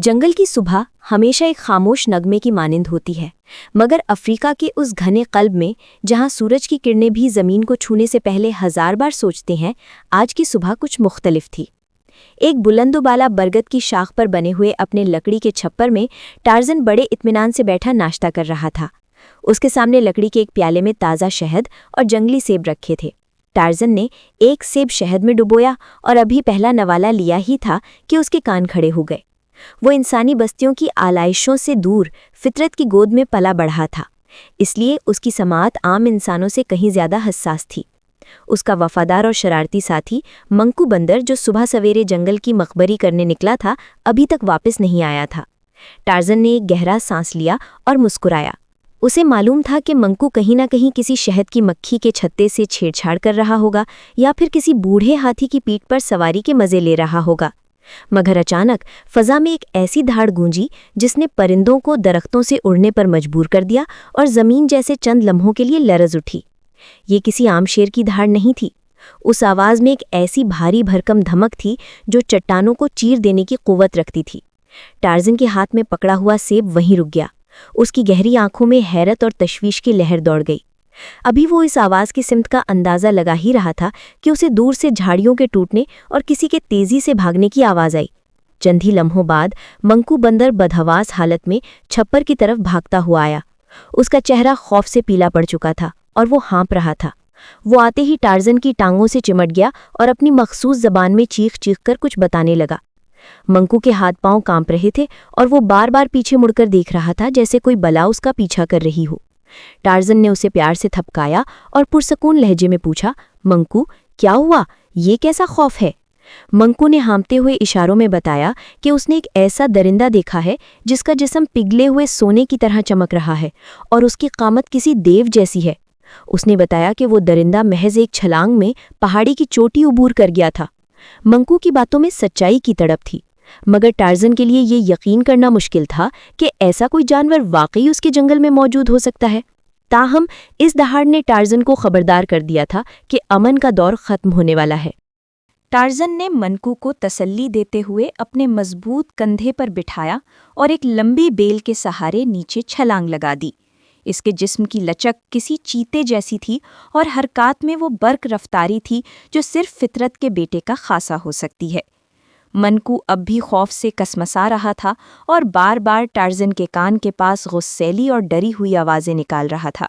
جنگل کی صبح ہمیشہ ایک خاموش نغمے کی مانند ہوتی ہے، مگر افریقہ کے اس گھنے قلب میں جہاں سورج کی کرنیں بھی زمین کو چھونے سے پہلے 1000 بار سوچتے ہیں، آج کی صبح کچھ مختلف تھی۔ ایک بلند و بالا برگد کی شاخ پر بنے ہوئے اپنے لکڑی کے چھپر میں ٹارزن بڑے اطمینان سے بیٹھا ناشتہ کر رہا تھا۔ اس کے سامنے لکڑی کے ایک پیالے میں تازہ شہد اور جنگلی سیب رکھے تھے۔ ٹارزن نے ایک سیب شہد میں ڈبویا اور ابھی پہلا نوالا لیا ہی تھا کہ اس کے کان کھڑے ہو گئے۔ وہ انسانی بستیوں کی آلائشوں سے دور فطرت کی گود میں پلا بڑھا تھا، اس لیے اس کی سماعت عام انسانوں سے کہیں زیادہ حساس تھی۔ اس کا وفادار اور شرارتی ساتھی منکو بندر، جو صبح سویرے جنگل کی مخبری کرنے نکلا تھا، ابھی تک واپس نہیں آیا تھا۔ ٹارزن نے ایک گہرا سانس لیا اور مسکرایا۔ اسے معلوم تھا کہ منکو کہیں نہ کہیں کسی شہد کی مکھی کے چھتے سے چھیڑ چھاڑ کر رہا ہوگا یا پھر کسی بوڑھے ہاتھی کی پیٹھ پر سواری کے مزے لے رہا ہوگا۔ مگر اچانک فضا میں ایک ایسی دھاڑ گونجی جس نے پرندوں کو درختوں سے اڑنے پر مجبور کر دیا اور زمین جیسے چند لمحوں کے لیے لرز اٹھی۔ یہ کسی عام شیر کی دھاڑ نہیں تھی۔ اس آواز میں ایک ایسی بھاری بھرکم دھمک تھی جو چٹانوں کو چیر دینے کی قوت رکھتی تھی۔ ٹارزن کے ہاتھ میں پکڑا ہوا سیب وہیں رک گیا۔ اس کی گہری آنکھوں میں حیرت اور تشویش کی لہر دوڑ گئی۔ ابھی وہ اس آواز کی سمت کا اندازہ لگا ہی رہا تھا کہ اسے دور سے جھاڑیوں کے ٹوٹنے اور کسی کے تیزی سے بھاگنے کی آواز آئی۔ چند ہی لمحوں بعد منکو بندر بدحواس حالت میں چھپر کی طرف بھاگتا ہوا آیا۔ اس کا چہرہ خوف سے پیلا پڑ چکا تھا اور وہ ہانپ رہا تھا۔ وہ آتے ہی ٹارزن کی ٹانگوں سے چمٹ گیا اور اپنی مخصوص زبان میں چیخ چیخ کر کچھ بتانے لگا۔ منکو کے ہاتھ پاؤں کانپ رہے تھے اور وہ بار بار پیچھے مڑ کر دیکھ رہا تھا جیسے کوئی بلا اس کا پیچھا کر رہی ہو۔ ٹارزن نے اسے پیار سے تھپکایا اور پرسکون لہجے میں پوچھا، منکو، کیا ہوا؟ یہ کیسا خوف ہے؟ منکو نے ہانپتے ہوئے اشاروں میں بتایا کہ اس نے ایک ایسا درندہ دیکھا ہے جس کا جسم پگھلے ہوئے سونے کی طرح چمک رہا ہے اور اس کی قامت کسی دیو جیسی ہے۔ اس نے بتایا کہ وہ درندہ محض ایک چھلانگ میں پہاڑی کی چوٹی عبور کر گیا تھا۔ منکو کی باتوں میں سچائی کی تڑپ تھی، مگر ٹارزن کے لیے یہ یقین کرنا مشکل تھا کہ ایسا کوئی جانور واقعی اس کے جنگل میں موجود ہو سکتا ہے۔ تاہم اس دہاڑ نے ٹارزن کو خبردار کر دیا تھا کہ امن کا دور ختم ہونے والا ہے۔ ٹارزن نے منکو کو تسلی دیتے ہوئے اپنے مضبوط کندھے پر بٹھایا اور ایک لمبی بیل کے سہارے نیچے چھلانگ لگا دی۔ اس کے جسم کی لچک کسی چیتے جیسی تھی اور حرکات میں وہ برق رفتاری تھی جو صرف فطرت کے بیٹے کا خاصا ہو سکتی ہے۔ منکو اب بھی خوف سے کسمسا رہا تھا اور بار بار ٹارزن کے کان کے پاس غصیلی اور ڈری ہوئی آوازیں نکال رہا تھا۔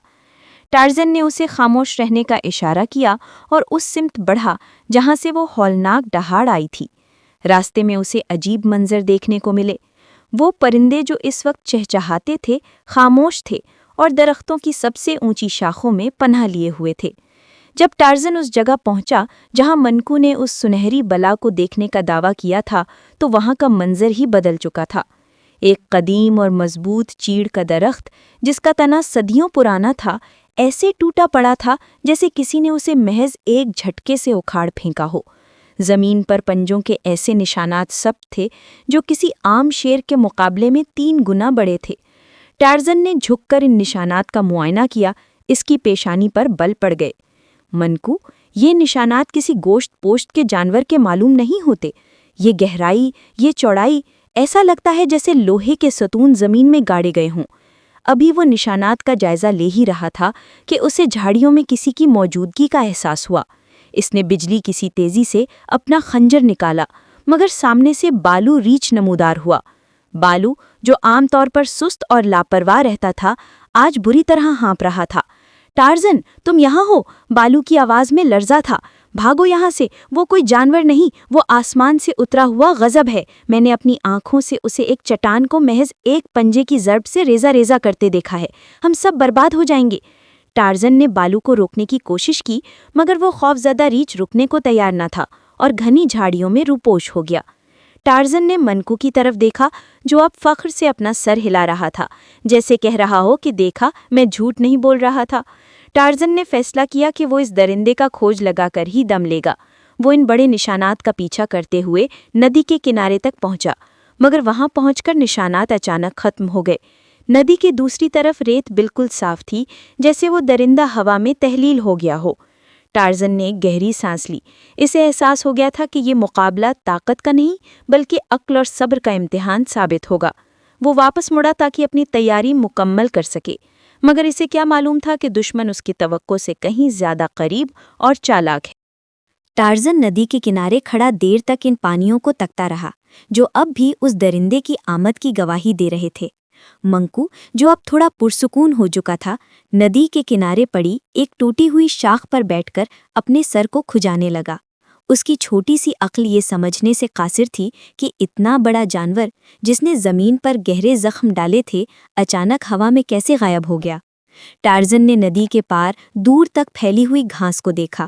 ٹارزن نے اسے خاموش رہنے کا اشارہ کیا اور اس سمت بڑھا جہاں سے وہ ہولناک دہاڑ آئی تھی۔ راستے میں اسے عجیب منظر دیکھنے کو ملے۔ وہ پرندے جو اس وقت چہچہاتے تھے خاموش تھے اور درختوں کی سب سے اونچی شاخوں میں پناہ لیے ہوئے تھے۔ جب ٹارزن اس جگہ پہنچا جہاں منکو نے اس سنہری بلا کو دیکھنے کا دعویٰ کیا تھا تو وہاں کا منظر ہی بدل چکا تھا۔ ایک قدیم اور مضبوط چیڑ کا درخت جس کا تنا صدیوں پرانا تھا ایسے ٹوٹا پڑا تھا جیسے کسی نے اسے محض ایک جھٹکے سے اکھاڑ پھینکا ہو۔ زمین پر پنجوں کے ایسے نشانات سخت تھے جو کسی عام شیر کے مقابلے میں 3 گنا بڑے تھے۔ ٹارزن نے جھک کر ان نشانات کا معائنہ کیا۔ اس کی پیشانی پر بل پڑ گئے۔ منکو، یہ نشانات کسی گوشت پوشت کے جانور کے معلوم نہیں ہوتے۔ یہ گہرائی، یہ چوڑائی، ایسا لگتا ہے جیسے لوہے کے ستون زمین میں گاڑے گئے ہوں۔ ابھی وہ نشانات کا جائزہ لے ہی رہا تھا کہ اسے جھاڑیوں میں کسی کی موجودگی کا احساس ہوا۔ اس نے بجلی کسی تیزی سے اپنا خنجر نکالا، مگر سامنے سے بالو ریچھ نمودار ہوا۔ بالو، جو عام طور پر سست اور لاپرواہ رہتا تھا، آج بری طرح ہانپ رہا تھا۔ ٹارزن، تم یہاں ہو؟ بالو کی آواز میں لرزہ تھا۔ بھاگو یہاں سے، وہ کوئی جانور نہیں، وہ آسمان سے اترا ہوا غضب ہے۔ میں نے اپنی آنکھوں سے اسے ایک چٹان کو محض ایک پنجے کی ضرب سے ریزہ ریزہ کرتے دیکھا ہے۔ ہم سب برباد ہو جائیں گے۔ ٹارزن نے بالو کو روکنے کی کوشش کی، مگر وہ خوفزدہ ریچھ رکنے کو تیار نہ تھا اور گھنی جھاڑیوں میں روپوش ہو گیا۔ ٹارزن نے منکو کی طرف دیکھا جو اب فخر سے اپنا سر ہلا رہا تھا، جیسے کہہ رہا ہو کہ دیکھا، میں جھوٹ نہیں بول رہا تھا۔ ٹارزن نے فیصلہ کیا کہ وہ اس درندے کا کھوج لگا کر ہی دم لے گا۔ وہ ان بڑے نشانات کا پیچھا کرتے ہوئے ندی کے کنارے تک پہنچا، مگر وہاں پہنچ کر نشانات اچانک ختم ہو گئے۔ ندی کے دوسری طرف ریت بالکل صاف تھی، جیسے وہ درندہ ہوا میں تحلیل ہو گیا ہو۔ ٹارزن نے گہری سانس لی۔ اسے احساس ہو گیا تھا کہ یہ مقابلہ طاقت کا نہیں بلکہ عقل اور صبر کا امتحان ثابت ہوگا۔ وہ واپس مڑا تاکہ اپنی تیاری مکمل کر سکے، مگر اسے کیا معلوم تھا کہ دشمن اس کی توقع سے کہیں زیادہ قریب اور چالاک ہے۔ ٹارزن ندی کے کنارے کھڑا دیر تک ان پانیوں کو تکتا رہا جو اب بھی اس درندے کی آمد کی گواہی دے رہے تھے۔ منکو، جو اب تھوڑا پرسکون ہو چکا تھا، ندی کے کنارے پڑی ایک ٹوٹی ہوئی شاخ پر بیٹھ کر اپنے سر کو کھجانے لگا۔ اس کی چھوٹی سی عقل یہ سمجھنے سے قاصر تھی کہ اتنا بڑا جانور جس نے زمین پر گہرے زخم ڈالے تھے اچانک ہوا میں کیسے غائب ہو گیا۔ ٹارزن نے ندی کے پار دور تک پھیلی ہوئی گھاس کو دیکھا۔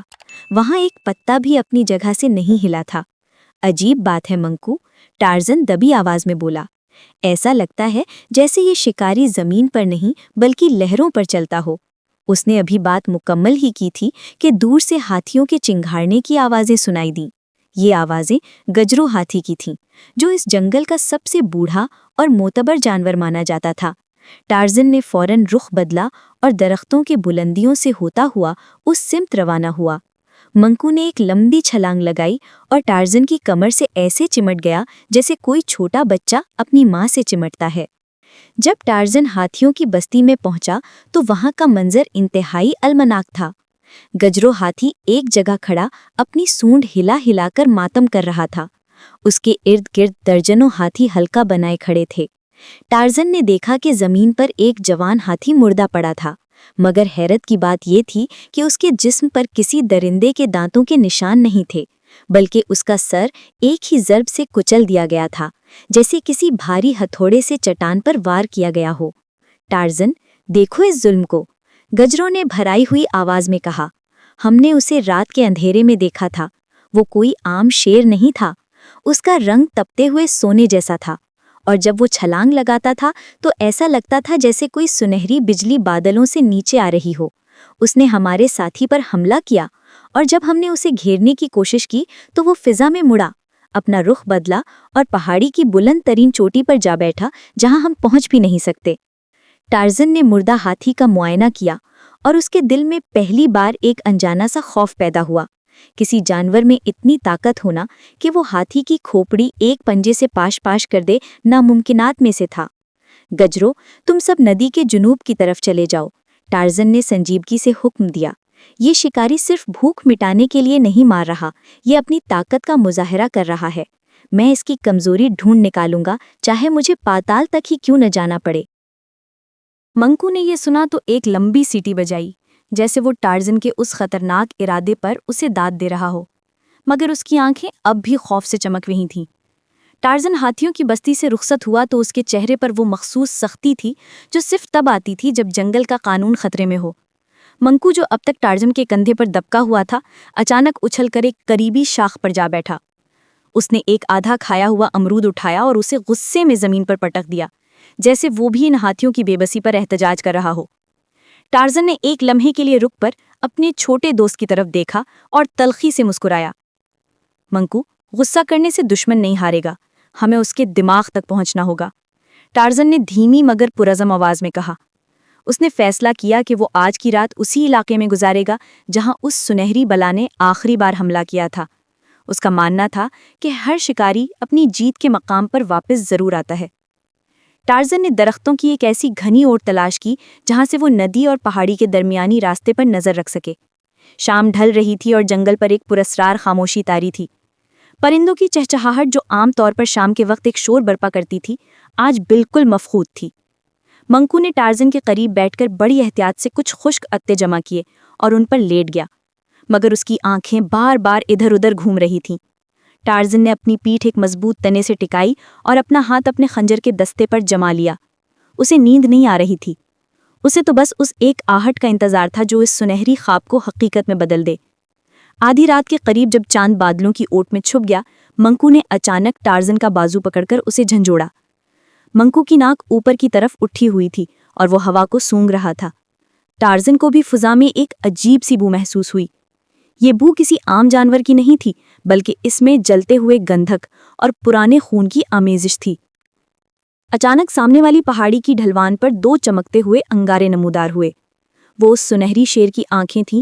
وہاں ایک پتا بھی اپنی جگہ سے نہیں ہلا تھا۔ عجیب بات ہے منکو، ٹارزن دبی آواز میں بولا۔ ایسا لگتا ہے جیسے یہ شکاری زمین پر نہیں بلکہ لہروں پر چلتا ہو۔ اس نے ابھی بات مکمل ہی کی تھی کہ دور سے ہاتھیوں کے چنگھاڑنے کی آوازیں سنائی دیں۔ یہ آوازیں گجرو ہاتھی کی تھیں، جو اس جنگل کا سب سے بوڑھا اور معتبر جانور مانا جاتا تھا۔ ٹارزن نے فوراً رخ بدلا اور درختوں کے بلندیوں سے ہوتا ہوا اس سمت روانہ ہوا۔ منکو نے ایک لمبی چھلانگ لگائی اور ٹارزن کی کمر سے ایسے چمٹ گیا جیسے کوئی چھوٹا بچہ اپنی ماں سے چمٹتا ہے۔ جب ٹارزن ہاتھیوں کی بستی میں پہنچا تو وہاں کا منظر انتہائی المناک تھا۔ گجرو ہاتھی ایک جگہ کھڑا اپنی سونڈ ہلا ہلا کر ماتم کر رہا تھا۔ اس کے ارد گرد درجنوں ہاتھی حلقہ بنائے کھڑے تھے۔ ٹارزن نے دیکھا کہ زمین پر ایک جوان ہاتھی مردہ پڑا تھا، مگر حیرت کی بات یہ تھی کہ اس کے جسم پر کسی درندے کے دانتوں کے نشان نہیں تھے، بلکہ اس کا سر ایک ہی ضرب سے کچل دیا گیا تھا، جیسے کسی بھاری ہتھوڑے سے چٹان پر وار کیا گیا ہو۔ ٹارزن، دیکھو اس ظلم کو، گجروں نے بھرائی ہوئی آواز میں کہا۔ ہم نے اسے رات کے اندھیرے میں دیکھا تھا۔ وہ کوئی عام شیر نہیں تھا۔ اس کا رنگ تپتے ہوئے سونے جیسا تھا، اور جب وہ چھلانگ لگاتا تھا تو ایسا لگتا تھا جیسے کوئی سنہری بجلی بادلوں سے نیچے آ رہی ہو۔ اس نے ہمارے ساتھی پر حملہ کیا، اور جب ہم نے اسے گھیرنے کی کوشش کی تو وہ فضا میں مڑا، اپنا رخ بدلا اور پہاڑی کی بلند ترین چوٹی پر جا بیٹھا جہاں ہم پہنچ بھی نہیں سکتے۔ ٹارزن نے مردہ ہاتھی کا معائنہ کیا اور اس کے دل میں پہلی بار ایک انجانا سا خوف پیدا ہوا۔ کسی جانور میں اتنی طاقت ہونا کہ وہ ہاتھی کی کھوپڑی ایک پنجے سے پاش پاش کر دے ناممکنات میں سے تھا۔ گجرو، تم سب ندی کے جنوب کی طرف چلے جاؤ، ٹارزن نے سنجیدگی سے حکم دیا۔ یہ شکاری صرف بھوک مٹانے کے لیے نہیں مار رہا، یہ اپنی طاقت کا مظاہرہ کر رہا ہے۔ میں اس کی کمزوری ڈھونڈ نکالوں گا، چاہے مجھے پاتال تک ہی کیوں نہ جانا پڑے۔ منکو نے یہ سنا تو ایک لمبی سیٹی بجائی، جیسے وہ ٹارزن کے اس خطرناک ارادے پر اسے داد دے رہا ہو، مگر اس کی آنکھیں اب بھی خوف سے چمک رہی تھیں۔ ٹارزن ہاتھیوں کی بستی سے رخصت ہوا تو اس کے چہرے پر وہ مخصوص سختی تھی جو صرف تب آتی تھی جب جنگل کا قانون خطرے میں ہو۔ منکو، جو اب تک ٹارزن کے کندھے پر دبکا ہوا تھا، اچانک اچھل کر ایک قریبی شاخ پر جا بیٹھا۔ اس نے ایک آدھا کھایا ہوا امرود اٹھایا اور اسے غصے میں زمین پر پٹک دیا، جیسے وہ بھی ان ہاتھیوں کی بے بسی پر احتجاج کر رہا ہو۔ ٹارزن نے ایک لمحے کے لیے رک پر اپنے چھوٹے دوست کی طرف دیکھا اور تلخی سے مسکرایا۔ منکو، غصہ کرنے سے دشمن نہیں ہارے گا، ہمیں اس کے دماغ تک پہنچنا ہوگا، ٹارزن نے دھیمی مگر پرعزم آواز میں کہا۔ اس نے فیصلہ کیا کہ وہ آج کی رات اسی علاقے میں گزارے گا جہاں اس سنہری بلا نے آخری بار حملہ کیا تھا۔ اس کا ماننا تھا کہ ہر شکاری اپنی جیت کے مقام پر واپس ضرور آتا ہے۔ ٹارزن نے درختوں کی ایک ایسی گھنی اوٹ تلاش کی جہاں سے وہ ندی اور پہاڑی کے درمیانی راستے پر نظر رکھ سکے۔ شام ڈھل رہی تھی اور جنگل پر ایک پراسرار خاموشی طاری تھی۔ پرندوں کی چہچہاہٹ، جو عام طور پر شام کے وقت ایک شور برپا کرتی تھی، آج بالکل مفقود تھی۔ منکو نے ٹارزن کے قریب بیٹھ کر بڑی احتیاط سے کچھ خشک اتے جمع کیے اور ان پر لیٹ گیا، مگر اس کی آنکھیں بار بار ادھر ادھر گھوم رہی تھیں۔ ٹارزن نے اپنی پیٹھ ایک مضبوط تنے سے ٹکائی اور اپنا ہاتھ اپنے خنجر کے دستے پر جما لیا۔ اسے نیند نہیں آ رہی تھی، اسے تو بس اس ایک آہٹ کا انتظار تھا جو اس سنہری خواب کو حقیقت میں بدل دے۔ آدھی رات کے قریب جب چاند بادلوں کی اوٹ میں چھپ گیا، منکو نے اچانک ٹارزن کا بازو پکڑ کر اسے جھنجھوڑا۔ منکو کی ناک اوپر کی طرف اٹھی ہوئی تھی اور وہ ہوا کو سونگھ رہا تھا۔ ٹارزن کو بھی فضا میں ایک عجیب سی بو محسوس ہوئی۔ یہ بو کسی عام جانور کی نہیں تھی، بلکہ اس میں جلتے ہوئے گندھک اور پرانے خون کی آمیزش تھی۔ اچانک سامنے والی پہاڑی کی ڈھلوان پر دو چمکتے ہوئے انگارے نمودار ہوئے۔ وہ اس سنہری شیر کی آنکھیں تھیں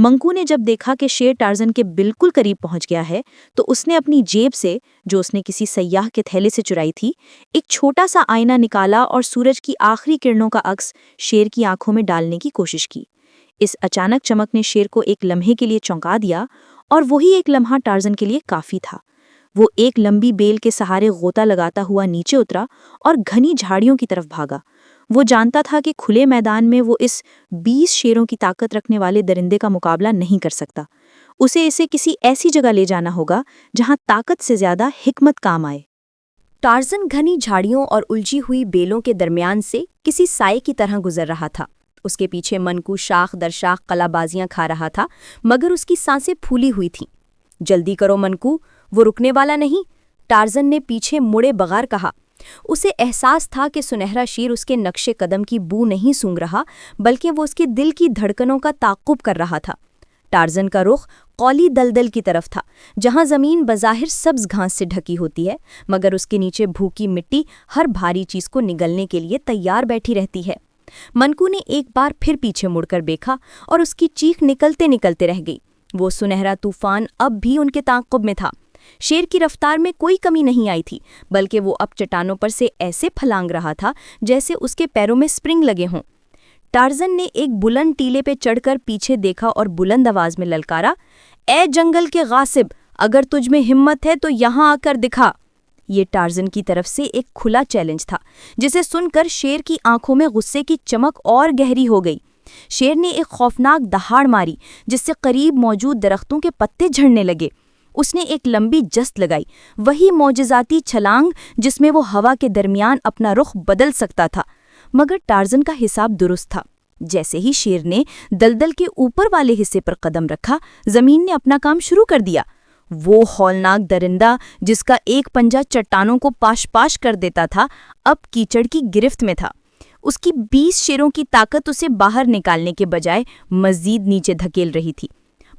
منکو نے جب دیکھا کہ شیر ٹارزن کے بالکل قریب پہنچ گیا ہے تو اس نے اپنی جیب سے، جو اس نے کسی سیاح کے تھیلے سے چرائی تھی، ایک چھوٹا سا آئینہ نکالا اور سورج کی آخری کرنوں کا عکس شیر کی آنکھوں میں ڈالنے کی کوشش کی۔ اس اچانک چمک نے شیر کو ایک لمحے کے لیے چونکا دیا، اور وہی ایک لمحہ ٹارزن کے لیے کافی تھا۔ وہ ایک لمبی بیل کے سہارے غوطہ لگاتا ہوا نیچے اترا اور گھنی جھاڑیوں کی طرف بھاگا۔ وہ جانتا تھا کہ کھلے میدان میں وہ اس 20 شیروں کی طاقت رکھنے والے درندے کا مقابلہ نہیں کر سکتا۔ اسے کسی ایسی جگہ لے جانا ہوگا جہاں طاقت سے زیادہ حکمت کام آئے۔ ٹارزن گھنی جھاڑیوں اور الجھی ہوئی بیلوں کے درمیان سے کسی سائے کی طرح گزر رہا تھا۔ اس کے پیچھے منکو شاخ در شاخ قلع بازیاں کھا رہا تھا، مگر اس کی سانسیں پھولی ہوئی تھیں۔ جلدی کرو منکو، وہ رکنے والا نہیں، ٹارزن نے پیچھے مڑے بغیر کہا۔ اسے احساس تھا کہ سنہرا شیر اس کے نقش قدم کی بو نہیں سونگھ رہا، بلکہ وہ اس کے دل کی دھڑکنوں کا تعقب کر رہا تھا۔ ٹارزن کا رخ قولی دلدل کی طرف تھا، جہاں زمین بظاہر سبز گھاس سے ڈھکی ہوتی ہے، مگر اس کے نیچے بھوکی مٹی ہر بھاری چیز کو نگلنے کے لیے تیار بیٹھی رہتی ہے۔ منکو نے ایک بار پھر پیچھے مڑ کر دیکھا اور اس کی چیخ نکلتے نکلتے رہ گئی۔ وہ سنہرا طوفان اب بھی ان کے تعاقب میں تھا۔ شیر کی رفتار میں کوئی کمی نہیں آئی تھی، بلکہ وہ اب چٹانوں پر سے ایسے پھلانگ رہا تھا جیسے اس کے پیروں میں سپرنگ لگے ہوں۔ ٹارزن نے ایک بلند ٹیلے پہ چڑھ کر پیچھے دیکھا اور بلند آواز میں للکارا، اے جنگل کے غاصب، اگر تجھ میں ہمت ہے تو یہاں آ کر دکھا۔ یہ ٹارزن کی طرف سے ایک کھلا چیلنج تھا، جسے سن کر شیر کی آنکھوں میں غصے کی چمک اور گہری ہو گئی۔ شیر نے ایک خوفناک دہاڑ ماری جس سے قریب موجود درختوں کے پتے جھڑنے لگے۔ اس نے ایک لمبی جست لگائی، وہی معجزاتی چھلانگ جس میں وہ ہوا کے درمیان اپنا رخ بدل سکتا تھا۔ مگر ٹارزن کا حساب درست تھا۔ جیسے ہی شیر نے دلدل کے اوپر والے حصے پر قدم رکھا، زمین نے اپنا کام شروع کر دیا۔ وہ ہولناک درندہ جس کا ایک پنجہ چٹانوں کو پاش پاش کر دیتا تھا، اب کیچڑ کی گرفت میں تھا۔ اس کی 20 شیروں کی طاقت اسے باہر نکالنے کے بجائے مزید نیچے دھکیل رہی تھی۔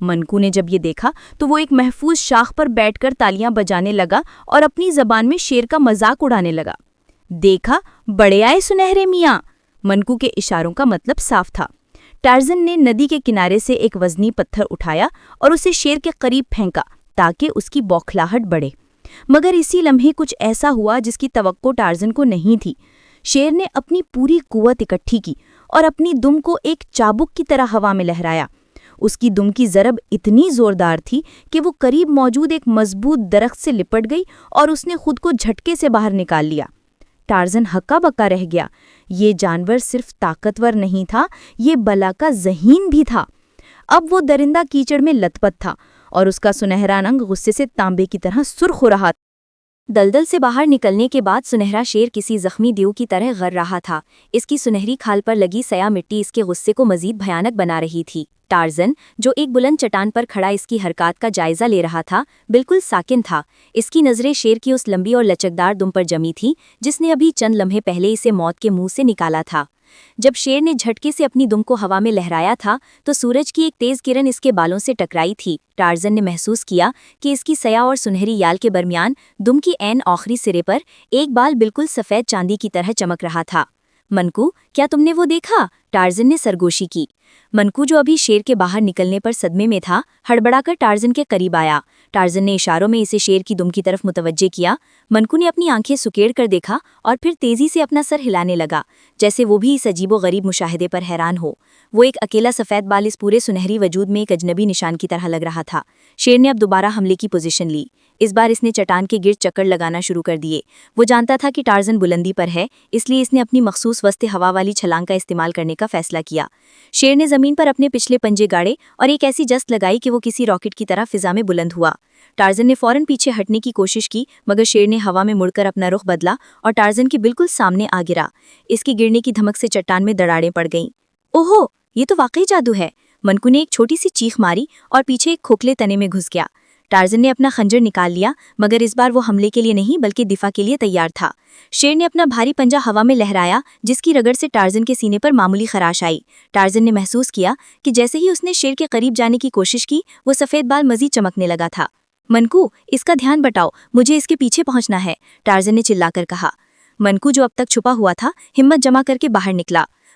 منکو نے جب یہ دیکھا تو وہ ایک محفوظ شاخ پر بیٹھ کر تالیاں بجانے لگا اور اپنی زبان میں شیر کا مذاق اڑانے لگا۔ دیکھا، بڑے آئے سنہرے میاں۔ منکو کے اشاروں کا مطلب صاف تھا۔ ٹارزن نے ندی کے کنارے سے ایک وزنی پتھر اٹھایا اور اسے شیر کے قریب پھینکا تاکہ اس کی بوکھلاہٹ بڑھے۔ مگر اسی لمحے کچھ ایسا ہوا جس کی توقع ٹارزن کو نہیں تھی۔ شیر نے اپنی پوری قوت اکٹھی کی اور اپنی دم کو ایک چابک کی طرح ہوا میں لہرایا۔ اس کی دم کی ضرب اتنی زوردار تھی کہ وہ قریب موجود ایک مضبوط درخت سے لپٹ گئی اور اس نے خود کو جھٹکے سے باہر نکال لیا۔ ٹارزن ہکا بکا رہ گیا۔ یہ جانور صرف طاقتور نہیں تھا، یہ بلا کا ذہین بھی تھا۔ اب وہ درندہ کیچڑ میں لت پت تھا اور اس کا سنہرا رنگ غصے سے تانبے کی طرح سرخ ہو رہا تھا۔ دلدل سے باہر نکلنے کے بعد سنہرا شیر کسی زخمی دیو کی طرح غر رہا تھا۔ اس کی سنہری کھال پر لگی سیاہ مٹی اس کے غصے کو مزید بھیانک بنا رہی تھی۔ ٹارزن، جو ایک بلند چٹان پر کھڑا اس کی حرکات کا جائزہ لے رہا تھا، بالکل ساکن تھا۔ اس کی نظریں شیر کی اس لمبی اور لچکدار دم پر جمی تھی جس نے ابھی چند لمحے پہلے اسے موت کے منہ سے نکالا تھا۔ جب شیر نے جھٹکے سے اپنی دم کو ہوا میں لہرایا تھا تو سورج کی ایک تیز کرن اس کے بالوں سے ٹکرائی تھی۔ ٹارزن نے محسوس کیا کہ اس کی سیاہ اور سنہری یال کے درمیان دم کی عین آخری سرے پر ایک بال بالکل سفید چاندی کی طرح چمک رہا تھا۔ منکو، کیا تم نے وہ دیکھا؟ ٹارزن نے سرگوشی کی۔ منکو، جو ابھی شیر کے باہر نکلنے پر صدمے میں تھا، ہڑبڑا کر ٹارزن کے قریب آیا۔ ٹارزن نے اشاروں میں اسے شیر کی دم کی طرف متوجہ کیا۔ منکو نے اپنی آنکھیں سکیڑ کر دیکھا اور پھر تیزی سے اپنا سر ہلانے لگا، جیسے وہ بھی اس عجیب و غریب مشاہدے پر حیران ہو۔ وہ ایک اکیلا سفید بال اس پورے سنہری وجود میں ایک اجنبی نشان کی طرح لگ رہا تھا۔ شیر نے اب دوبارہ حملے کی پوزیشن لی۔ اس بار اس نے چٹان کے گرد چکر لگانا شروع کر دیے۔ وہ جانتا تھا کہ ٹارزن بلندی پر ہے، اس لیے اس نے اپنی مخصوص وسط ہوا والی چھلانگ کا استعمال کرنے کا فیصلہ کیا۔ شیر نے زمین پر اپنے پچھلے پنجے گاڑے اور ایک ایسی جست لگائی کہ وہ کسی راکٹ کی طرح فضا میں بلند ہوا۔ ٹارزن نے فوراً پیچھے ہٹنے کی کوشش کی، مگر شیر نے ہوا میں مڑ کر اپنا رخ بدلا اور ٹارزن کے بالکل سامنے آ گرا۔ اس کی گرنے کی دھمک سے چٹان میں دراڑیں پڑ گئیں۔ اوہو، یہ تو واقعی جادو ہے۔ منکو نے ایک چھوٹی سی چیخ ماری اور پیچھے ایک کھوکھلے تنے میں گھس گیا۔ ٹارزن نے اپنا خنجر نکال لیا، مگر اس بار وہ حملے کے لیے نہیں بلکہ دفاع کے لیے تیار تھا۔ شیر نے اپنا بھاری پنجہ ہوا میں لہرایا، جس کی رگڑ سے ٹارزن کے سینے پر معمولی خراش آئی۔ ٹارزن نے محسوس کیا کہ جیسے ہی اس نے شیر کے قریب جانے کی کوشش کی، وہ سفید بال مزید چمکنے لگا تھا۔ منکو، اس کا دھیان بٹاؤ، مجھے اس کے پیچھے پہنچنا ہے، ٹارزن نے چلا کر کہا۔ منکو، جو اب تک چھپا ہوا تھا، ہمت جمع کر کے باہر نکلا۔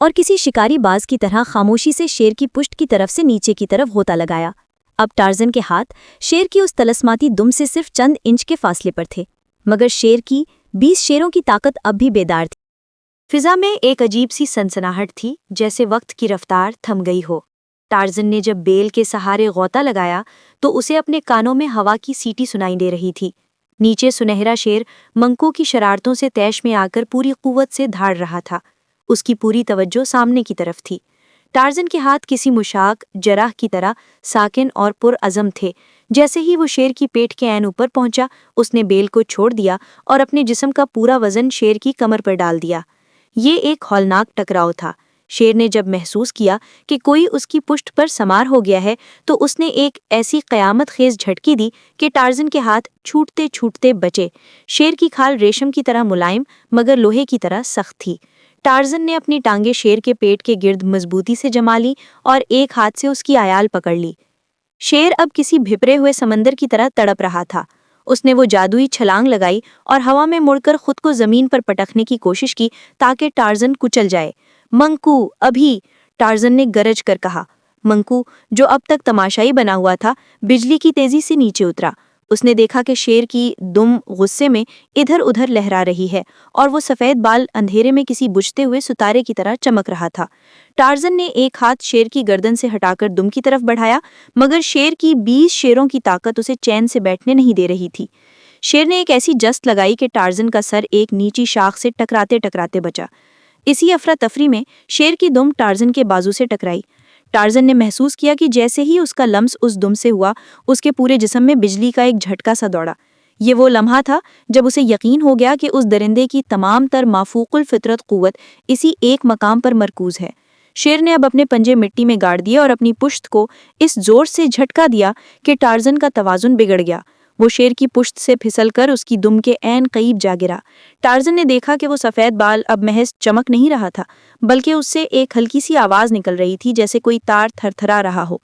اور کسی شکاری باز کی طرح خاموشی سے شیر کی پشت کی طرف سے نیچے کی طرف غوطہ لگایا۔ اب ٹارزن کے ہاتھ شیر کی اس طلسماتی دم سے صرف چند انچ کے فاصلے پر تھے، مگر شیر کی 20 شیروں کی طاقت اب بھی بیدار تھی۔ فضا میں ایک عجیب سی سنسناہٹ تھی، جیسے وقت کی رفتار تھم گئی ہو۔ ٹارزن نے جب بیل کے سہارے غوطہ لگایا تو اسے اپنے کانوں میں ہوا کی سیٹی سنائی دے رہی تھی۔ نیچے سنہرا شیر منکو کی شرارتوں سے طیش میں آ کر پوری قوت سے دھاڑ رہا تھا۔ اس کی پوری توجہ سامنے کی طرف تھی۔ ٹارزن کے ہاتھ کسی مشاک جراح کی طرح ساکن اور پرعزم تھے۔ جیسے ہی وہ شیر کی پیٹھ کے عین اوپر پہنچا، اس نے بیل کو چھوڑ دیا اور اپنے جسم کا پورا وزن شیر کی کمر پر ڈال دیا۔ یہ ایک ہولناک ٹکراؤ تھا۔ شیر نے جب محسوس کیا کہ کوئی اس کی پشت پر سمار ہو گیا ہے تو اس نے ایک ایسی قیامت خیز جھٹکی دی کہ ٹارزن کے ہاتھ چھوٹتے چھوٹتے بچے۔ شیر کی کھال ریشم کی طرح ملائم مگر لوہے کی طرح سخت تھی۔ ٹارزن نے اپنی ٹانگیں شیر کے پیٹ کے گرد مضبوطی سے جما لی اور ایک ہاتھ سے اس کی آیال پکڑ لی۔ شیر اب کسی بھپرے ہوئے سمندر کی طرح تڑپ رہا تھا۔ اس نے وہ جادوئی چھلانگ لگائی اور ہوا میں مڑ کر خود کو زمین پر پٹکنے کی کوشش کی تاکہ ٹارزن کچل جائے۔ منکو ابھی، ٹارزن نے گرج کر کہا۔ منکو، جو اب تک تماشائی بنا ہوا تھا، بجلی کی تیزی سے نیچے اترا۔ اس نے دیکھا کہ شیر کی دم غصے میں ادھر ادھر لہرا رہی ہے اور وہ سفید بال اندھیرے میں کسی بجھتے ہوئے ستارے کی طرح چمک رہا تھا۔ ٹارزن نے ایک ہاتھ شیر کی گردن سے ہٹا کر دم کی طرف بڑھایا، مگر شیر کی 20 شیروں کی طاقت اسے چین سے بیٹھنے نہیں دے رہی تھی۔ شیر نے ایک ایسی جست لگائی کہ ٹارزن کا سر ایک نیچی شاخ سے ٹکراتے ٹکراتے بچا۔ اسی افراتفری میں شیر کی دم ٹارزن کے بازو سے ٹکرائی۔ ٹارزن نے محسوس کیا کہ جیسے ہی اس کا لمس اس دم سے ہوا، اس کے پورے جسم میں بجلی کا ایک جھٹکا سا دوڑا۔ یہ وہ لمحہ تھا جب اسے یقین ہو گیا کہ اس درندے کی تمام تر مافوق الفطرت قوت اسی ایک مقام پر مرکوز ہے۔ شیر نے اب اپنے پنجے مٹی میں گاڑ دیے اور اپنی پشت کو اس زور سے جھٹکا دیا کہ ٹارزن کا توازن بگڑ گیا۔ وہ شیر کی پشت سے پھسل کر اس کی دم کے عین قریب جا گرا۔ ٹارزن نے دیکھا کہ وہ سفید بال اب محض چمک نہیں رہا تھا، بلکہ اس سے ایک ہلکی سی آواز نکل رہی تھی، جیسے کوئی تار تھر تھرا رہا ہو۔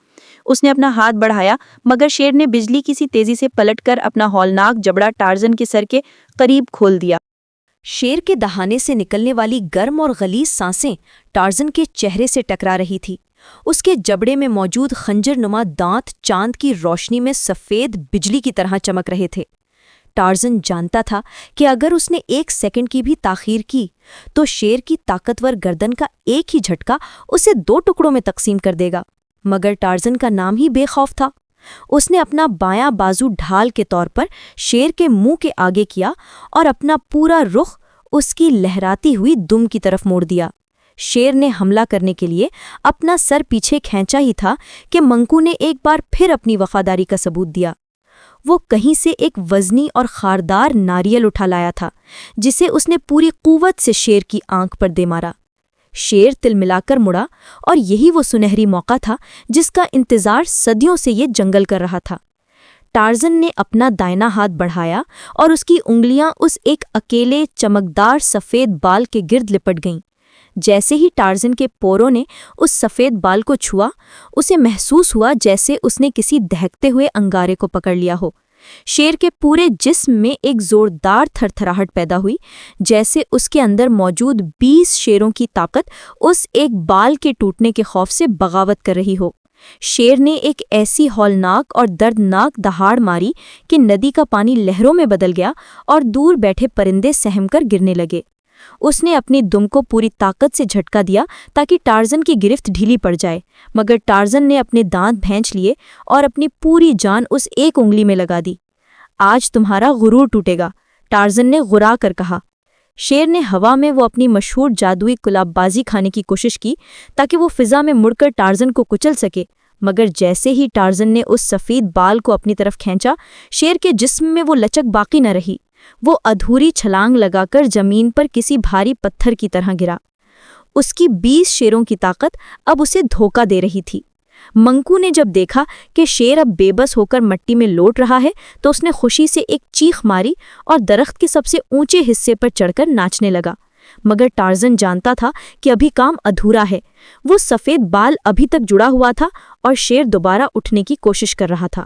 اس نے اپنا ہاتھ بڑھایا، مگر شیر نے بجلی کی سی تیزی سے پلٹ کر اپنا ہولناک جبڑا ٹارزن کے سر کے قریب کھول دیا۔ شیر کے دہانے سے نکلنے والی گرم اور غلیظ سانسیں ٹارزن کے چہرے سے ٹکرا رہی تھی۔ اس کے جبڑے میں موجود خنجر نما دانت چاند کی روشنی میں سفید بجلی کی طرح چمک رہے تھے۔ ٹارزن جانتا تھا کہ اگر اس نے 1 سیکنڈ کی بھی تاخیر کی تو شیر کی طاقتور گردن کا ایک ہی جھٹکا اسے 2 ٹکڑوں میں تقسیم کر دے گا، مگر ٹارزن کا نام ہی بے خوف تھا۔ اس نے اپنا بایاں بازو ڈھال کے طور پر شیر کے منہ کے آگے کیا اور اپنا پورا رخ اس کی لہراتی ہوئی دم کی طرف موڑ دیا۔ شیر نے حملہ کرنے کے لیے اپنا سر پیچھے کھینچا ہی تھا کہ منکو نے ایک بار پھر اپنی وفاداری کا ثبوت دیا۔ وہ کہیں سے ایک وزنی اور خاردار ناریل اٹھا لایا تھا، جسے اس نے پوری قوت سے شیر کی آنکھ پر دے مارا۔ شیر تل ملا کر مڑا اور یہی وہ سنہری موقع تھا جس کا انتظار صدیوں سے یہ جنگل کر رہا تھا۔ ٹارزن نے اپنا دائنا ہاتھ بڑھایا اور اس کی انگلیاں اس ایک اکیلے چمکدار سفید بال کے گرد لپٹ گئیں۔ جیسے ہی ٹارزن کے پوروں نے اس سفید بال کو چھوا، اسے محسوس ہوا جیسے اس نے کسی دہکتے ہوئے انگارے کو پکڑ لیا ہو۔ شیر کے پورے جسم میں ایک زوردار تھرتھراہٹ پیدا ہوئی، جیسے اس کے اندر موجود 20 شیروں کی طاقت اس ایک بال کے ٹوٹنے کے خوف سے بغاوت کر رہی ہو۔ شیر نے ایک ایسی ہولناک اور دردناک دہاڑ ماری کہ ندی کا پانی لہروں میں بدل گیا اور دور بیٹھے پرندے سہم کر گرنے لگے۔ اس نے اپنی دم کو پوری طاقت سے جھٹکا دیا تاکہ ٹارزن کی گرفت ڈھیلی پڑ جائے، مگر ٹارزن نے اپنے دانت بھینچ لیے اور اپنی پوری جان اس ایک انگلی میں لگا دی۔ آج تمہارا غرور ٹوٹے گا، ٹارزن نے غرا کر کہا۔ شیر نے ہوا میں وہ اپنی مشہور جادوئی کلاب بازی کھانے کی کوشش کی تاکہ وہ فضا میں مڑ کر ٹارزن کو کچل سکے، مگر جیسے ہی ٹارزن نے اس سفید بال کو اپنی طرف کھینچا، شیر کے جسم میں وہ لچک باقی نہ رہی۔ وہ ادھوری چھلانگ لگا کر زمین پر کسی بھاری پتھر کی طرح گرا۔ اس کی 20 شیروں کی طاقت اب اسے دھوکہ دے رہی تھی۔ منکو نے جب دیکھا کہ شیر اب بے بس ہو کر مٹی میں لوٹ رہا ہے تو اس نے خوشی سے ایک چیخ ماری اور درخت کے سب سے اونچے حصے پر چڑھ کر ناچنے لگا، مگر ٹارزن جانتا تھا کہ ابھی کام ادھورا ہے۔ وہ سفید بال ابھی تک جڑا ہوا تھا اور شیر دوبارہ اٹھنے کی کوشش کر رہا تھا۔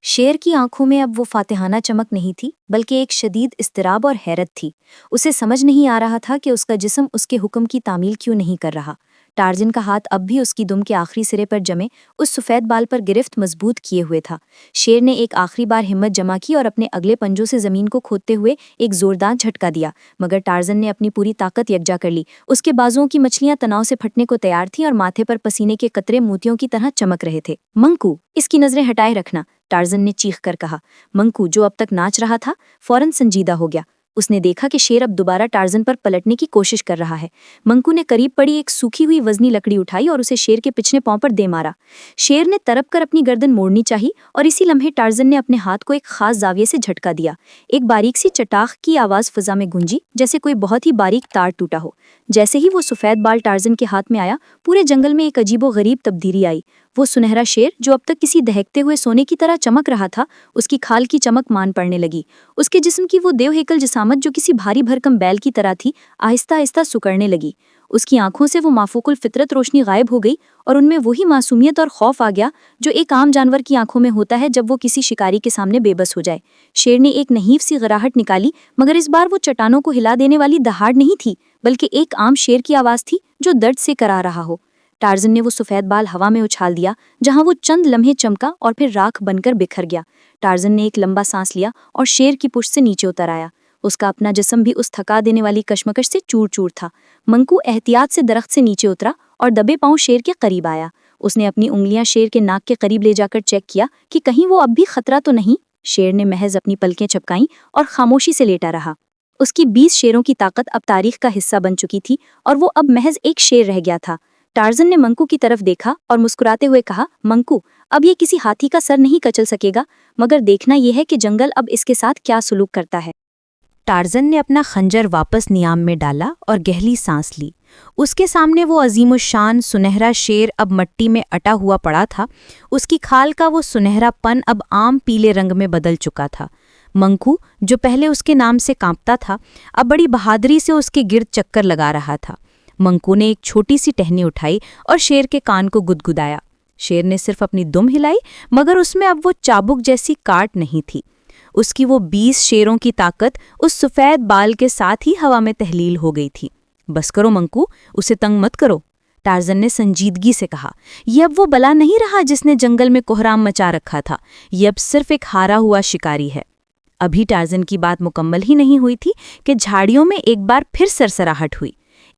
شیر کی آنکھوں میں اب وہ فاتحانہ چمک نہیں تھی بلکہ ایک شدید اضطراب اور حیرت تھی۔ اسے سمجھ نہیں آ رہا تھا کہ اس کا جسم اس کے حکم کی تعمیل کیوں نہیں کر رہا۔ ٹارزن کا ہاتھ اب بھی اس کی دم کے آخری سرے پر جمے اس سفید بال پر گرفت مضبوط کیے ہوئے تھا۔ شیر نے ایک آخری بار ہمت جمع کی اور اپنے اگلے پنجوں سے زمین کو کھودتے ہوئے ایک زوردار جھٹکا دیا، مگر ٹارزن نے اپنی پوری طاقت یکجا کر لی۔ اس کے بازوؤں کی مچھلیاں تناؤ سے پھٹنے کو تیار تھیں اور ماتھے پر پسینے کے قطرے موتیوں کی طرح چمک رہے تھے۔ منکو، اس کی نظریں ہٹائے رکھنا، ٹارزن نے چیخ کر کہا۔ منکو، جو اب تک ناچ رہا تھا، فوراً سنجیدہ ہو گیا۔ اس نے دیکھا کہ شیر اب دوبارہ ٹارزن پر پلٹنے کی کوشش کر رہا ہے۔ منکو نے قریب پڑی ایک سوکھی ہوئی وزنی لکڑی اٹھائی اور اسے شیر کے پچھلے پاؤں پر دے مارا۔ شیر نے تڑپ کر اپنی گردن موڑنی چاہی اور اسی لمحے ٹارزن نے اپنے ہاتھ کو ایک خاص زاویے سے جھٹکا دیا۔ ایک باریک سی چٹاخ کی آواز فضا میں گونجی، جیسے کوئی بہت ہی باریک تار ٹوٹا ہو۔ جیسے ہی وہ سفید بال ٹارزن کے ہاتھ میں آیا، پورے جنگل میں ایک عجیب و غریب تبدیلی آئی۔ وہ سنہرا شیر جو اب تک کسی دہکتے ہوئے سونے کی طرح چمک رہا تھا، اس کی کھال کی چمک مان پڑنے لگی۔ اس کے جسم کی وہ دیو ہیکل جسامت جو کسی بھاری بھرکم بیل کی طرح تھی، آہستہ آہستہ سکڑنے لگی۔ اس کی آنکھوں سے وہ مافوق الفطرت روشنی غائب ہو گئی اور ان میں وہی معصومیت اور خوف آ گیا جو ایک عام جانور کی آنکھوں میں ہوتا ہے جب وہ کسی شکاری کے سامنے بے بس ہو جائے۔ شیر نے ایک نحیف سی غراہٹ نکالی، مگر اس بار وہ چٹانوں کو ہلا دینے والی دہاڑ نہیں تھی، بلکہ ایک عام شیر کی آواز تھی جو درد سے کرا رہا ہو۔ ٹارزن نے وہ سفید بال ہوا میں اچھال دیا، جہاں وہ چند لمحے چمکا اور پھر راکھ بن کر بکھر گیا۔ ٹارزن نے ایک لمبا سانس لیا اور شیر کی پشت سے نیچے اتر آیا۔ اس کا اپنا جسم بھی اس تھکا دینے والی کشمکش سے چور چور تھا۔ منکو احتیاط سے درخت سے نیچے اترا اور دبے پاؤں شیر کے قریب آیا۔ اس نے اپنی انگلیاں شیر کے ناک کے قریب لے جا کر چیک کیا کہ کہیں وہ اب بھی خطرہ تو نہیں۔ شیر نے محض اپنی پلکیں چپکائیں اور خاموشی سے لیٹا رہا۔ اس کی 20 شیروں کی طاقت اب تاریخ کا حصہ بن چکی تھی اور وہ اب محض ایک شیر رہ گیا تھا۔ ٹارزن نے منکو کی طرف دیکھا اور مسکراتے ہوئے کہا، منکو، اب یہ کسی ہاتھی کا سر نہیں کچل سکے گا، مگر دیکھنا یہ ہے کہ جنگل اب اس کے ساتھ کیا سلوک کرتا ہے۔ ٹارزن نے اپنا خنجر واپس نیام میں ڈالا اور گہری سانس لی۔ اس کے سامنے وہ عظیم الشان سنہرا شیر اب مٹی میں اٹا ہوا پڑا تھا۔ اس کی کھال کا وہ سنہرا پن اب عام پیلے رنگ میں بدل چکا تھا۔ منکو، جو پہلے اس کے نام سے کانپتا تھا، اب بڑی بہادری سے اس کے گرد چکر لگا رہا تھا۔ منکو نے ایک چھوٹی سی ٹہنی اٹھائی اور شیر کے کان کو گدگدایا۔ شیر نے صرف اپنی دم ہلائی، مگر اس میں اب وہ چابک جیسی کاٹ نہیں تھی۔ اس کی وہ 20 شیروں کی طاقت اس سفید بال کے ساتھ ہی ہوا میں تحلیل ہو گئی تھی۔ بس کرو منکو، اسے تنگ مت کرو، ٹارزن نے سنجیدگی سے کہا۔ یہ اب وہ بلا نہیں رہا جس نے جنگل میں کوہرام مچا رکھا تھا، یہ اب صرف ایک ہارا ہوا شکاری ہے۔ ابھی ٹارزن کی بات مکمل ہی نہیں ہوئی تھی کہ جھاڑیوں میں ایک بار پھر سرسراہٹ ہوئی۔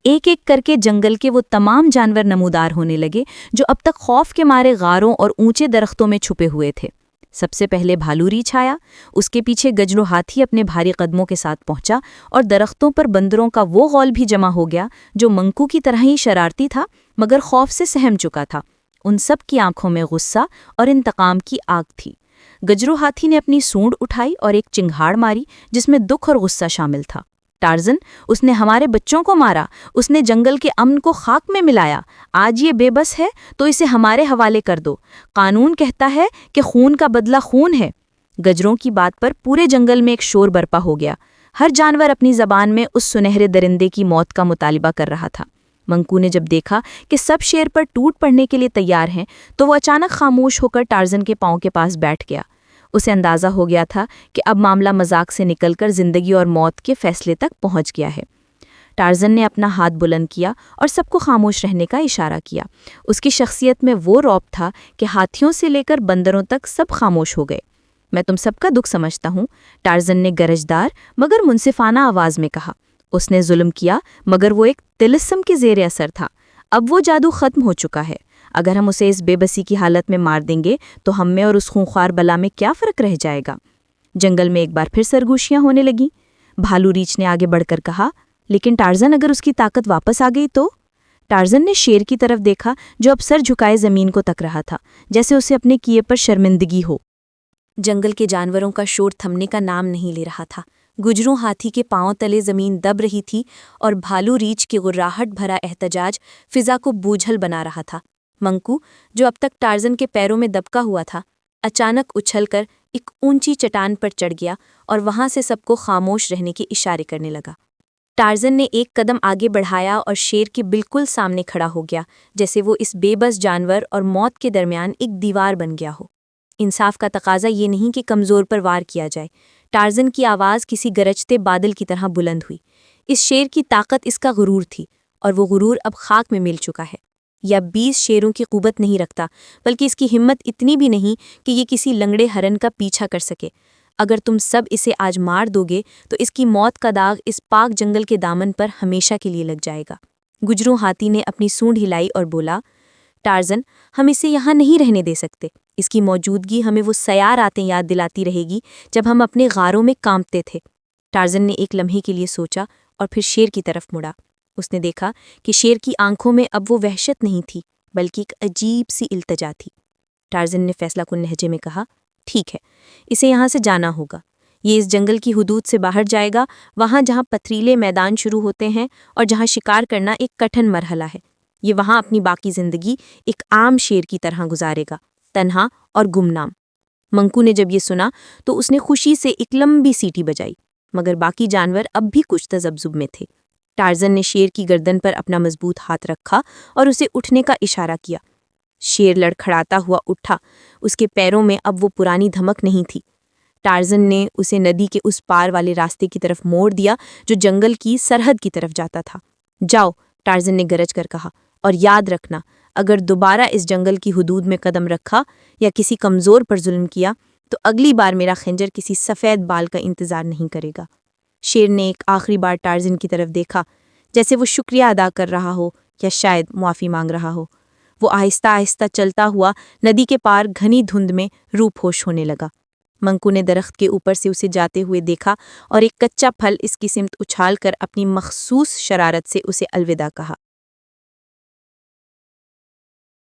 ایک ایک کر کے جنگل کے وہ تمام جانور نمودار ہونے لگے جو اب تک خوف کے مارے غاروں اور اونچے درختوں میں چھپے ہوئے تھے۔ سب سے پہلے بھالو ریچھ آیا، اس کے پیچھے گجرو ہاتھی اپنے بھاری قدموں کے ساتھ پہنچا اور درختوں پر بندروں کا وہ غول بھی جمع ہو گیا جو منکو کی طرح ہی شرارتی تھا مگر خوف سے سہم چکا تھا۔ ان سب کی آنکھوں میں غصہ اور انتقام کی آگ تھی۔ گجرو ہاتھی نے اپنی سونڈ اٹھائی اور ایک چنگھاڑ ماری جس میں دکھ اور غصہ شامل تھا۔ ٹارزن، اس نے ہمارے بچوں کو مارا، اس نے جنگل کے امن کو خاک میں ملایا، آج یہ بے بس ہے تو اسے ہمارے حوالے کر دو، قانون کہتا ہے کہ خون کا بدلہ خون ہے۔ گجروں کی بات پر پورے جنگل میں ایک شور برپا ہو گیا، ہر جانور اپنی زبان میں اس سنہرے درندے کی موت کا مطالبہ کر رہا تھا۔ منکو نے جب دیکھا کہ سب شیر پر ٹوٹ پڑنے کے لیے تیار ہیں تو وہ اچانک خاموش ہو کر ٹارزن کے پاؤں کے پاس بیٹھ گیا۔ اسے اندازہ ہو گیا تھا کہ اب معاملہ مذاق سے نکل کر زندگی اور موت کے فیصلے تک پہنچ گیا ہے۔ ٹارزن نے اپنا ہاتھ بلند کیا اور سب کو خاموش رہنے کا اشارہ کیا۔ اس کی شخصیت میں وہ رعب تھا کہ ہاتھیوں سے لے کر بندروں تک سب خاموش ہو گئے۔ میں تم سب کا دکھ سمجھتا ہوں، ٹارزن نے گرجدار مگر منصفانہ آواز میں کہا۔ اس نے ظلم کیا مگر وہ ایک طلسم کے زیر اثر تھا۔ اب وہ جادو ختم ہو چکا ہے۔ اگر ہم اسے اس بے بسی کی حالت میں مار دیں گے تو ہم میں اور اس خونخوار بلا میں کیا فرق رہ جائے گا؟ جنگل میں ایک بار پھر سرگوشیاں ہونے لگیں۔ بھالو ریچھ نے آگے بڑھ کر کہا، لیکن ٹارزن، اگر اس کی طاقت واپس آ گئی تو؟ ٹارزن نے شیر کی طرف دیکھا جو اب سر جھکائے زمین کو تک رہا تھا، جیسے اسے اپنے کیے پر شرمندگی ہو۔ جنگل کے جانوروں کا شور تھمنے کا نام نہیں لے رہا تھا۔ گجروں ہاتھی کے پاؤں تلے زمین دب رہی تھی اور بھالو ریچھ کی غراہٹ بھرا احتجاج فضا کو بوجھل بنا رہا تھا۔ منکو، جو اب تک ٹارزن کے پیروں میں دبکا ہوا تھا، اچانک اچھل کر ایک اونچی چٹان پر چڑھ گیا اور وہاں سے سب کو خاموش رہنے کے اشارے کرنے لگا۔ ٹارزن نے ایک قدم آگے بڑھایا اور شیر کے بالکل سامنے کھڑا ہو گیا، جیسے وہ اس بے بس جانور اور موت کے درمیان ایک دیوار بن گیا ہو۔ انصاف کا تقاضا یہ نہیں کہ کمزور پر وار کیا جائے۔ ٹارزن کی آواز کسی گرجتے بادل کی طرح بلند ہوئی۔ اس شیر کی طاقت اس کا غرور تھی، اور وہ غرور اب خاک میں مل چکا ہے۔ یہ اب 20 شیروں کی قوت نہیں رکھتا، بلکہ اس کی ہمت اتنی بھی نہیں کہ یہ کسی لنگڑے ہرن کا پیچھا کر سکے۔ اگر تم سب اسے آج مار دو گے تو اس کی موت کا داغ اس پاک جنگل کے دامن پر ہمیشہ کے لیے لگ جائے گا۔ گجروں ہاتھی نے اپنی سونڈ ہلائی اور بولا، ٹارزن، ہم اسے یہاں نہیں رہنے دے سکتے۔ اس کی موجودگی ہمیں وہ سیاہ راتیں یاد دلاتی رہے گی جب ہم اپنے غاروں میں کانپتے تھے۔ ٹارزن نے ایک لمحے کے لیے سوچا اور پھر شیر کی طرف مڑا۔ اس نے دیکھا کہ شیر کی آنکھوں میں اب وہ وحشت نہیں تھی، بلکہ ایک عجیب سی التجا تھی۔ ٹارزن نے فیصلہ کن لہجے میں کہا، ٹھیک ہے، اسے یہاں سے جانا ہوگا۔ یہ اس جنگل کی حدود سے باہر جائے گا، وہاں جہاں پتھریلے میدان شروع ہوتے ہیں اور جہاں شکار کرنا ایک کٹھن مرحلہ ہے۔ یہ وہاں اپنی باقی زندگی ایک عام شیر کی طرح گزارے گا، تنہا اور گمنام۔ منکو نے جب یہ سنا تو اس نے خوشی سے ایک لمبی سیٹی بجائی، مگر باقی جانور اب بھی کچھ تذبذب میں تھے۔ ٹارزن نے شیر کی گردن پر اپنا مضبوط ہاتھ رکھا اور اسے اٹھنے کا اشارہ کیا۔ شیر لڑکھڑاتا ہوا اٹھا، اس کے پیروں میں اب وہ پرانی دھمک نہیں تھی۔ ٹارزن نے اسے ندی کے اس پار والے راستے کی طرف موڑ دیا جو جنگل کی سرحد کی طرف جاتا تھا۔ جاؤ، ٹارزن نے گرج کر کہا، اور یاد رکھنا، اگر دوبارہ اس جنگل کی حدود میں قدم رکھا یا کسی کمزور پر ظلم کیا تو اگلی بار میرا خنجر کسی سفید بال کا انتظار نہیں کرے گا۔ شیر نے ایک آخری بار ٹارزن کی طرف دیکھا، جیسے وہ شکریہ ادا کر رہا ہو یا شاید معافی مانگ رہا ہو۔ وہ آہستہ آہستہ چلتا ہوا ندی کے پار گھنی دھند میں روپوش ہونے لگا۔ منکو نے درخت کے اوپر سے اسے جاتے ہوئے دیکھا اور ایک کچا پھل اس کی سمت اچھال کر اپنی مخصوص شرارت سے اسے الوداع کہا۔